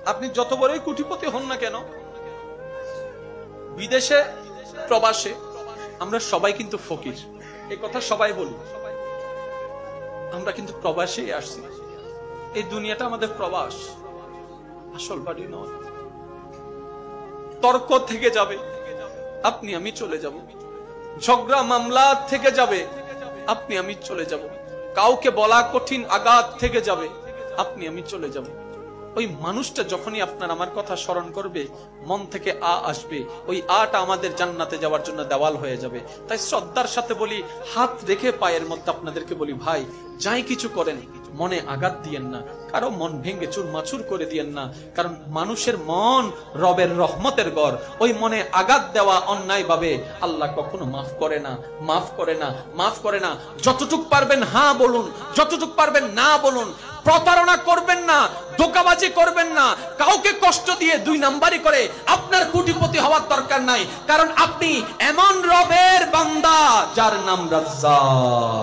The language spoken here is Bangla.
আপনি যত বড়ই কোটিপতি হন না কেন, বিদেশে প্রবাসে আমরা সবাই কিন্তু ফকির, এই কথা সবাই বলি। আমরা কিন্তু প্রবাসে আসছি, এই দুনিয়াটা আমাদের প্রবাস, আসল বাড়ি নয়। তর্ক থেকে যাবে, আপনি আমি চলে যাব। ঝগড়া মামলা থেকে যাবে, আপনি আমি চলে যাব। কাউকে বলা কঠিন আঘাত থেকে যাবে, আপনি আমি চলে যাব। ওই মানুষটা যখনই আপনার আমার কথা স্মরণ করবে, মন থেকে আসবে, ওই আটা আমাদের জান্নাতে যাওয়ার জন্য দেওয়াল হয়ে যাবে। তাই শ্রদ্ধার সাথে বলি, হাত রেখে পায়ের মধ্যে আপনাদেরকে বলি, ভাই যাই কিছু করেন মনে আঘাত দিয়েন না, কারো মন ভেঙে চুরমাচুর করে দিয়েন না। কারণ মানুষের মন রবের রহমতের ঘর, ওই মনে আঘাত দেওয়া অন্যায় ভাবে আল্লাহ কখনো মাফ করে না, মাফ করে না, মাফ করে না। যতটুক পারবেন হ্যাঁ বলুন, যতটুক পারবেন না বলুন। প্রতারণা করবেন না, ধোঁকাবাজি করবেন না, কাউকে কষ্ট দিয়ে দুই নাম্বারি করে আপনার কোটিপতি হওয়ার দরকার নাই। কারণ আপনি এমন রবের বান্দা যার নাম রাজ্জাক।